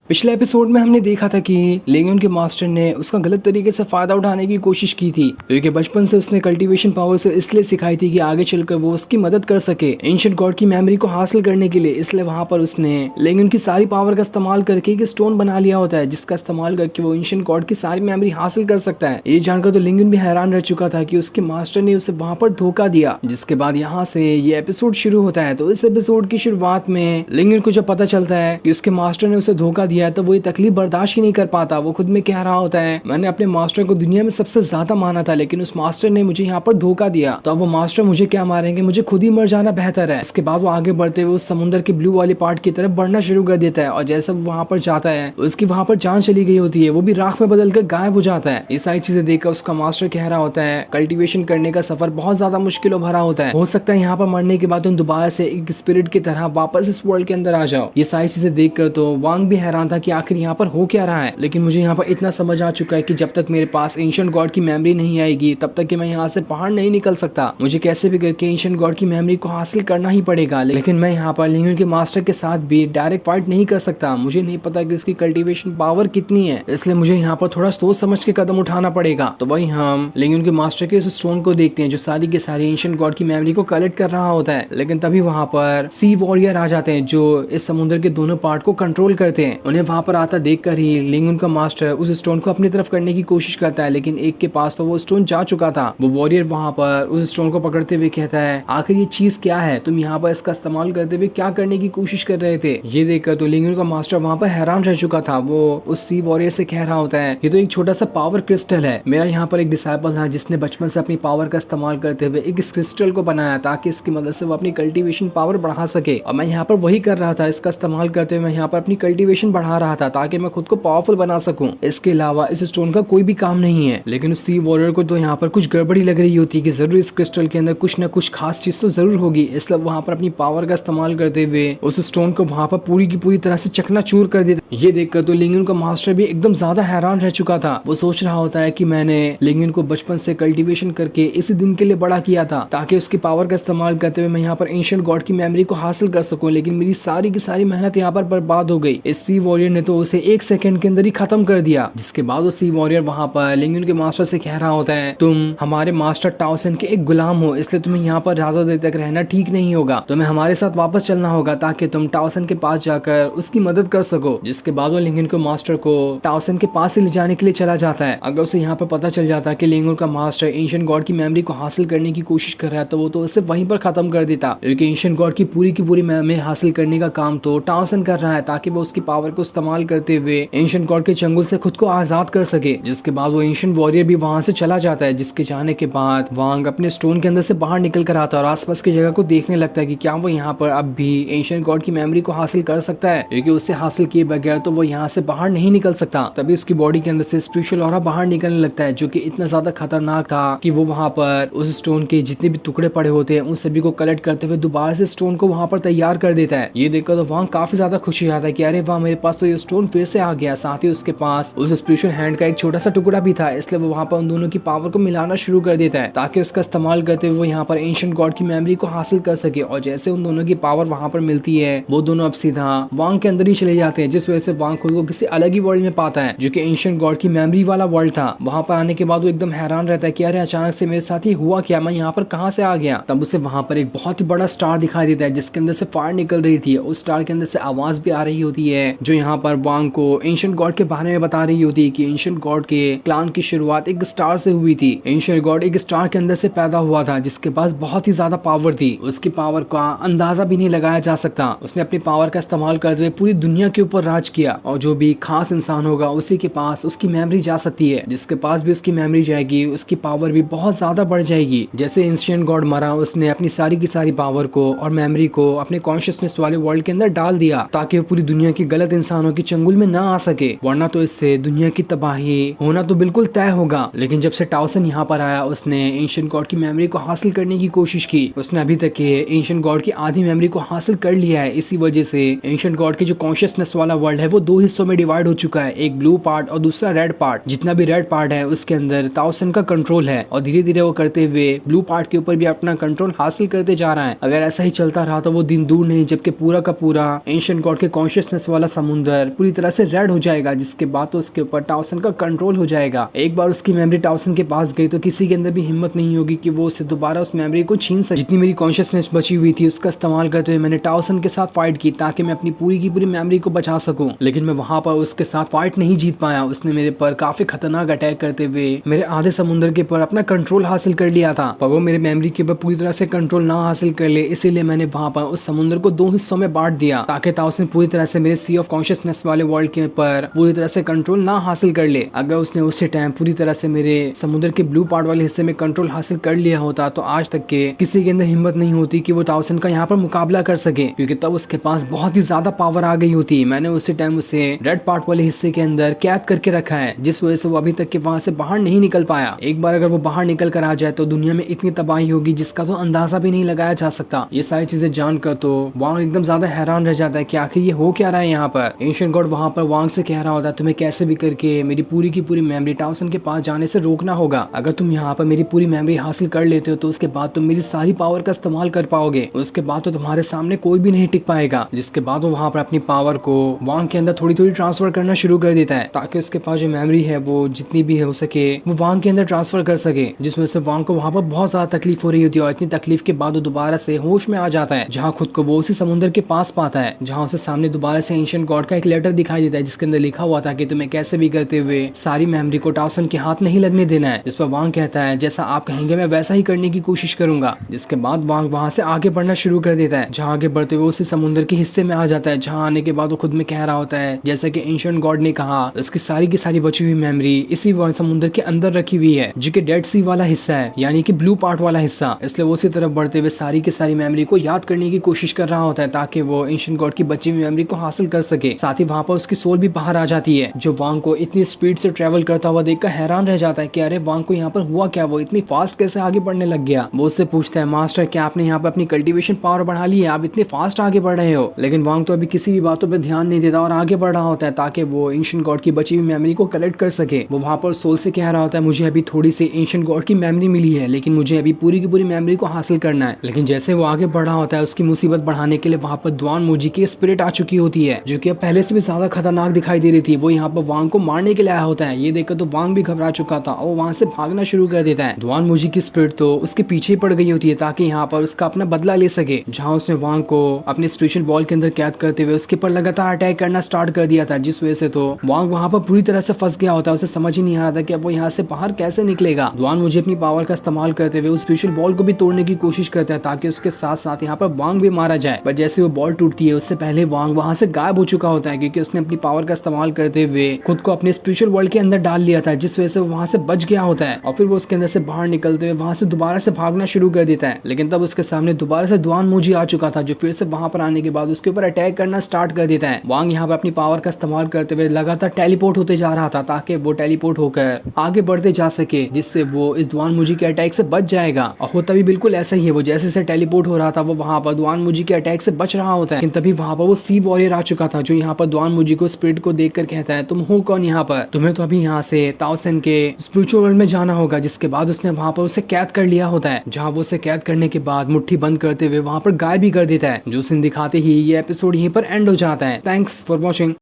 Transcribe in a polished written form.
पिछले एपिसोड में हमने देखा था कि लेगियन के मास्टर ने उसका गलत तरीके से फायदा उठाने की कोशिश की थी, क्योंकि बचपन से उसने कल्टीवेशन पावर से इसलिए सिखाई थी कि आगे चलकर वो उसकी मदद कर सके एंशिएंट गॉड की मेमोरी को हासिल करने के लिए। इसलिए वहां पर उसने लेगियन की सारी पावर का इस्तेमाल करके एक स्टोन बना लिया होता है, जिसका इस्तेमाल करके वो एंशिएंट गॉड की सारी मेमोरी हासिल कर सकता है। ये जानकर तो लेगियन भी हैरान रह चुका था कि उसके मास्टर ने उसे वहां पर धोखा दिया। जिसके बाद यहाँ से ये एपिसोड शुरू होता है। तो इस एपिसोड की शुरुआत में लेगियन को जब पता चलता है कि उसके मास्टर ने उसे धोखा दिया है, तो वो ये तकलीफ बर्दाश्त ही नहीं कर पाता। वो खुद में कह रहा होता है, मैंने अपने मास्टर को दुनिया में सबसे ज्यादा माना था, लेकिन उस मास्टर ने मुझे यहाँ पर धोखा दिया। तो अब वो मास्टर मुझे क्या मारेंगे, मुझे खुद ही मर जाना बेहतर है। इसके बाद वो आगे बढ़ते हुए उस समुद्र के ब्लू वाली पार्ट की तरफ बढ़ना शुरू कर देता है, और जैसे वो वहां पर जाता है उसकी वहां पर जान चली गई होती है, वो भी राख में बदल कर गायब हो जाता है। ये सारी चीजें देखकर उसका मास्टर कह रहा होता है, कल्टीवेशन करने का सफर बहुत ज्यादा मुश्किलों भरा होता है, हो सकता है यहाँ पर मरने के बाद तुम दोबारा से एक स्पिरिट की तरह वापस इस वर्ल्ड के अंदर आ जाओ। ये सारी चीजें देखकर तो वांग भी हैरान था कि आखिर यहाँ पर हो क्या रहा है। लेकिन मुझे यहाँ पर इतना समझ आ चुका है कि जब तक मेरे पास एंशिएंट गॉड की मेमोरी नहीं आएगी तब तक कि मैं यहाँ से बाहर नहीं निकल सकता। मुझे कैसे भी करके एंशिएंट गॉड की मेमोरी को हासिल करना ही पड़ेगा। लेकिन मैं यहाँ पर लेगियन के मास्टर के साथ भी डायरेक्ट फाइट नहीं कर सकता। मुझे नहीं पता कि उसकी कल्टीवेशन पावर कितनी है, इसलिए मुझे यहाँ पर थोड़ा सोच समझ के कदम उठाना पड़ेगा। तो वही हम लेगियन के मास्टर के उस स्टोन को देखते हैं जो सारी के सारी एंशिएंट गॉड की मेमोरी को कलेक्ट कर रहा होता है। लेकिन तभी वहाँ पर सी वॉरियर आ जाते हैं जो इस समुद्र के दोनों पार्ट को कंट्रोल करते हैं। उन्हें वहां पर आता देखकर ही लेगियन का मास्टर उस स्टोन को अपनी तरफ करने की कोशिश करता है, लेकिन एक के पास तो वो स्टोन जा चुका था। वो वॉरियर वहां पर उस स्टोन को पकड़ते हुए कहता है, आखिर ये चीज क्या है, तुम यहाँ पर इसका इस्तेमाल करते हुए क्या करने की कोशिश कर रहे थे। ये देखकर तो लेगियन का मास्टर वहां पर हैरान रह चुका था। वो उस सी वॉरियर से कह रहा होता है, ये तो एक छोटा सा पावर क्रिस्टल है। मेरा यहाँ पर एक डिसाइपल था जिसने बचपन से अपनी पावर का इस्तेमाल करते हुए एक इस क्रिस्टल को बनाया ताकि इसकी मदद से वो अपनी कल्टीवेशन पावर बढ़ा सके, और मैं यहाँ पर वही कर रहा था। इसका इस्तेमाल करते हुए मैं यहाँ पर अपनी कल्टीवेशन बढ़ा रहा था ताकि मैं खुद को पावरफुल बना सकूं। इसके अलावा इस स्टोन का कोई भी काम नहीं है। लेकिन उस सी वॉरियर को तो यहाँ पर कुछ गड़बड़ी लग रही होती है कि जरूर इस क्रिस्टल के अंदर कुछ न कुछ खास चीज तो जरूर होगी। इसलिए वहां पर अपनी पावर का इस्तेमाल करते हुए उस स्टोन को वहां पर पूरी की पूरी तरह से चकनाचूर कर देता। ये देखकर तो लेगियन का मास्टर भी एकदम ज्यादा हैरान रह चुका था। वो सोच रहा होता है कि मैंने लेगियन को बचपन से कल्टीवेशन करके इसी दिन के लिए बड़ा किया था ताकि उसकी पावर का इस्तेमाल करते हुए मैं यहाँ पर एंशिएंट गॉड की मेमोरी को हासिल कर सकूं। लेकिन मेरी सारी की सारी मेहनत यहाँ पर बर्बाद हो गई। इस सी वॉरियर ने तो उसे एक सेकंड के अंदर ही खत्म कर दिया। जिसके बाद वो सी वॉरियर वहां पर लेगियन के मास्टर से कह रहा होता है, तुम हमारे मास्टर टाओसन के एक गुलाम हो, इसलिए तुम्हें यहाँ पर ज्यादा देर तक रहना ठीक नहीं होगा। तुम्हें हमारे साथ वापस चलना होगा ताकि तुम टाओसन के पास जाकर उसकी मदद कर सको। जिसके बाद वो लेगियन के मास्टर को टाओसन के पास से ले जाने के लिए चला जाता है। अगर उसे यहाँ पर पता चल जाता है कि लेगियन का मास्टर एंशिएंट गॉड की मेमोरी को हासिल करने की कोशिश कर रहा है, तो वो तो उसे वहीं पर खत्म कर देता, क्योंकि एंशिएंट गॉड की पूरी मेमोरी हासिल करने का काम तो टाओसन कर रहा है ताकि वो उसकी पावर को इस्तेमाल करते हुए एंशिएंट गॉड के चंगुल से खुद को आजाद कर सके। जिसके बाद वो एंशिएंट वॉरियर भी वहां से चला जाता है। जिसके जाने के बाद वांग अपने स्टोन के अंदर से बाहर निकल कर आता है और आसपास की जगह को देखने लगता है कि क्या वो यहाँ पर अब भी एंशिएंट गॉड की मेमोरी को हासिल कर सकता है, क्योंकि उससे हासिल किए बगैर तो वो यहाँ से बाहर नहीं निकल सकता। तभी उसकी बॉडी के अंदर से स्पिरिचुअल ऑरा बाहर निकलने लगता है, जो कि इतना ज्यादा खतरनाक था कि वो वहां पर उस स्टोन के जितने भी टुकड़े पड़े होते हैं उन सभी को कलेक्ट करते हुए दोबारा से स्टोन को वहां पर तैयार कर देता है। ये देखकर तो वांग काफी ज्यादा खुशी आता है कि अरे वाह, मेरे पास तो ये स्टोन फिर से आ गया। साथ ही उसके पास उस स्पिरिचुअल हैंड का एक छोटा सा टुकड़ा भी था, इसलिए वो वहां पर उन दोनों की पावर को मिलाना शुरू कर देता है ताकि उसका इस्तेमाल करते हुए वो यहाँ पर एंशिएंट गॉड की मेमोरी को हासिल कर सके। और जैसे उन दोनों की पावर वहां पर मिलती है, वो दोनों अब सीधा वांग के अंदर ही चले जाते हैं, जिस वजह से वांग खुद को किसी अलग ही वर्ल्ड में पाता है जो कि एंशिएंट गॉड की मेमोरी वाला वर्ल्ड था। वहां पर आने के बाद वो एकदम हैरान रहता है कि अरे अचानक से मेरे साथ ही हुआ क्या, मैं यहाँ पर कहाँ से आ गया। तब उसे वहां पर एक बहुत ही बड़ा स्टार दिखाई देता है जिसके अंदर से फायर निकल रही थी। उस स्टार के अंदर से आवाज भी आ रही होती है जो यहाँ पर वांग को एंशिएंट गॉड के बारे में बता रही होती है कि एंशिएंट गॉड के क्लान की शुरुआत एक स्टार से हुई थी। एंशिएंट गॉड एक स्टार के अंदर से पैदा हुआ था जिसके पास बहुत ही ज्यादा पावर थी। उसकी पावर का अंदाजा भी नहीं लगाया जा सकता। उसने अपनी पावर का इस्तेमाल करते हुए पूरी दुनिया के ऊपर राज किया, और जो भी खास इंसान होगा उसी के पास उसकी मेमोरी जा सकती है। जिसके पास भी उसकी मेमोरी जाएगी उसकी पावर भी बहुत ज्यादा बढ़ जाएगी। जैसे एंशिएंट गॉड मरा, उसने अपनी सारी की सारी पावर को और मेमोरी को अपने कॉन्शियसनेस वाले वर्ल्ड के अंदर डाल दिया ताकि वो पूरी दुनिया के गलत इंसानों के चंगुल में ना आ सके, वरना तो इससे दुनिया की तबाही होना तो बिल्कुल तय होगा। लेकिन जब से टाओसन यहाँ पर आया उसने एंशिएंट गॉड की मेमोरी को हासिल करने की कोशिश की। उसने अभी तक के एंशिएंट गॉड की आधी मेमोरी को हासिल कर लिया है। इसी वजह से एंशिएंट गॉड के जो कॉन्शियसनेस वाला वर्ल्ड है वो दो हिस्सों में डिवाइड हो चुका है, एक ब्लू पार्ट और दूसरा रेड पार्ट। जितना भी रेड पार्ट है उसके अंदर टाओसन का कंट्रोल है, और धीरे धीरे वो करते हुए ब्लू पार्ट के ऊपर भी अपना कंट्रोल हासिल करते जा रहा है। अगर ऐसा ही चलता रहा तो वो दिन दूर नहीं जबकि पूरा का पूरा एंशिएंट गॉड के कॉन्शियसनेस वाला समुद्र समुंदर पूरी तरह से रेड हो जाएगा, जिसके बाद तो उसके ऊपर टाउसन का कंट्रोल हो जाएगा। एक बार उसकी मेमोरी टाउसन के पास गई तो किसी के अंदर भी हिम्मत नहीं होगी कि वो उसे दोबारा उस मेमोरी को छीन सके। जितनी मेरी कॉन्शियसनेस बची हुई थी उसका इस्तेमाल करते हुए मैंने टाउसन के साथ फाइट की ताकि मैं अपनी पूरी की पूरी मेमोरी को बचा सकूं, लेकिन मैं वहां पर उसके साथ फाइट नहीं जीत पाया। उसने मेरे पर काफी खतरनाक अटैक करते हुए मेरे आधे समुद्र के पर अपना कंट्रोल हासिल कर लिया था, पर वो मेरे मेमोरी के ऊपर पूरी तरह से कंट्रोल ना हासिल कर ले, इसीलिए मैंने वहां पर उस समुद्र को 2 हिस्सों में बांट दिया ताकि टाउसन पूरी तरह से मेरे सी ऑफ कॉन्शियसनेस वाले वर्ल्ड के ऊपर पूरी तरह से कंट्रोल ना हासिल कर ले। अगर उसने उसी टाइम पूरी तरह से मेरे समुद्र के ब्लू पार्ट वाले हिस्से में कंट्रोल हासिल कर लिया होता तो आज तक के किसी के अंदर हिम्मत नहीं होती कि वो टाउसन का यहाँ पर मुकाबला कर सके, क्योंकि तब उसके पास बहुत ही ज्यादा पावर आ गई होती। मैंने उसी टाइम उसे रेड पार्ट वाले हिस्से के अंदर कैद करके रखा है, जिस वजह से वो अभी तक के वहां से बाहर नहीं निकल पाया। एक बार अगर वो बाहर निकल कर आ जाए तो दुनिया में इतनी तबाही होगी जिसका तो अंदाजा भी नहीं लगाया जा सकता। ये सारी चीजें जानकर तो वांग एकदम ज्यादा हैरान रह जाता है कि आखिर ये हो क्या रहा है यहाँ पर। एंशिएंट गॉड वहां पर वांग से कह रहा होता है तुम्हें कैसे भी करके मेरी पूरी की पूरी मेमोरी टाउसन के पास जाने से रोकना होगा। अगर तुम यहाँ पर मेरी पूरी मेमोरी हासिल कर लेते हो तो उसके बाद तुम मेरी सारी पावर का इस्तेमाल कर पाओगे, उसके बाद तो तुम्हारे सामने कोई भी नहीं टिक पाएगा। जिसके बाद वो वहां पर अपनी पावर को वांग के अंदर थोड़ी थोड़ी ट्रांसफर करना शुरू कर देता है ताकि उसके पास जो मेमोरी है वो जितनी भी हो सके वो वांग के अंदर ट्रांसफर कर सके, जिस वजह से वांग को वहां पर बहुत ज्यादा तकलीफ हो रही होती है। और इतनी तकलीफ के बाद वो दोबारा से होश में आ जाता है, जहाँ खुद को वो उसी समुद्र के पास पाता है, जहाँ उसे सामने दोबारा से एंशिएंट गॉड का एक लेटर दिखाई देता है जिसके अंदर लिखा हुआ था कि तुम्हें कैसे भी करते हुए सारी मेमोरी को टाउसन के हाथ नहीं लगने देना है। जिस पर वांग कहता है जैसा आप कहेंगे मैं वैसा ही करने की कोशिश करूंगा। जिसके बाद वांग वहां से आगे बढ़ना शुरू कर देता है, जहाँ आगे बढ़ते हुए उसी समुद्र के हिस्से में आ जाता है, जहाँ आने के बाद वो खुद में कह रहा होता है जैसा कि एंशिएंट गॉड ने कहा उसकी सारी की सारी बची हुई मेमोरी इसी समुद्र के अंदर रखी हुई है, जो कि डेड सी वाला हिस्सा है, यानी कि ब्लू पार्ट वाला हिस्सा। इसलिए वो उसी तरफ बढ़ते हुए सारी की सारी मेमोरी को याद करने की कोशिश कर रहा होता है ताकि वो एंशिएंट गॉड की बची हुई मेमोरी को हासिल कर सके। साथ ही वहां पर उसकी सोल भी बाहर आ जाती है, जो वांग को इतनी स्पीड से ट्रेवल करता हुआ देखकर हैरान रह जाता है कि अरे वांग को यहाँ पर हुआ क्या, वो इतनी फास्ट कैसे आगे बढ़ने लग गया। वो उससे पूछता है मास्टर क्या आपने यहाँ पर अपनी कल्टीवेशन पावर बढ़ा ली है, आप इतने फास्ट आगे बढ़ रहे हो। लेकिन वांग तो अभी किसी भी बातों पर ध्यान नहीं देता और आगे बढ़ रहा होता है ताकि वो एंशिएंट गॉड की बची हुई मेमोरी को कलेक्ट कर सके। वो वहां पर सोल से कह रहा होता है मुझे अभी थोड़ी सी एंशिएंट गॉड की मेमोरी मिली है, लेकिन मुझे अभी पूरी की पूरी मेमोरी को हासिल करना है। लेकिन जैसे वो आगे बढ़ रहा होता है उसकी मुसीबत बढ़ाने के लिए वहां पर द्वान मोजी की स्पिरिट आ चुकी होती है, जो कि अब पहले से भी ज्यादा खतरनाक दिखाई दे रही थी। वो यहाँ पर वांग को मारने के लिए आया होता है। ये देखकर तो वांग भी घबरा चुका था और वहां से भागना शुरू कर देता है। द्वान मोजी की स्पिरिट तो उसके पीछे ही पड़ गई होती है ताकि यहाँ पर उसका अपना बदला ले सके, जहाँ उसने वांग को अपने स्पिरिचुअल बॉल के अंदर कैद करते हुए उसके पर लगातार अटैक करना स्टार्ट कर दिया था, जिस वजह से तो वांग वहां पर पूरी तरह से फंस गया होता है। उसे समझ ही नहीं आ रहा था कि अब वो यहाँ से बाहर कैसे निकलेगा। द्वान मुझे अपनी पावर का इस्तेमाल करते हुए उस स्पिरिचुअल बॉल को भी तोड़ने की कोशिश करता है ताकि उसके साथ साथ यहाँ पर वांग भी मारा जाए, पर जैसे वो बॉल टूटती है उससे पहले वांग वहां से गायब हो चुका होता है, क्योंकि उसने अपनी पावर का इस्तेमाल करते हुए खुद को अपने स्पिरिचुअल वर्ल्ड के अंदर डाल लिया था, जिस वजह से वो वहां से बच गया होता है। और फिर वो उसके अंदर से बाहर निकलते हुए वहां से दोबारा से भागना शुरू कर देता है। लेकिन तब उसके सामने दोबारा से द्वान मोजी आ चुका था, जो फिर से वहां पर आने के बाद उसके ऊपर अटैक करना स्टार्ट कर देता है। वांग यहाँ पर अपनी पावर का इस्तेमाल करते हुए लगातार टेलीपोर्ट होते जा रहा था ताकि वो टेलीपोर्ट होकर आगे बढ़ते जा सके, जिससे वो इस द्वान मुजी के अटैक से बच जाएगा। और होता भी बिल्कुल ऐसा ही है, वो जैसे से टेलीपोर्ट हो रहा था वो वहां पर द्वान मुजी के अटैक से बच रहा होता है। लेकिन तभी वहां पर वो सी वॉरियर आ चुका था, जो यहाँ पर द्वान मुजी को स्पिरिट को देखकर कहता है तुम हो कौन यहाँ पर, तुम्हें तो अभी यहाँ से ताओसेन के स्पिरिचुअल वर्ल्ड में जाना होगा। जिसके बाद उसने वहां पर उसे कैद कर लिया होता है, जहाँ वो उसे कैद करने के बाद मुट्ठी बंद करते हुए वहां पर गायब भी कर देता है। जो सीन दिखाते ही ये एपिसोड यहीं पर एंड हो जाता है। Thanks for watching.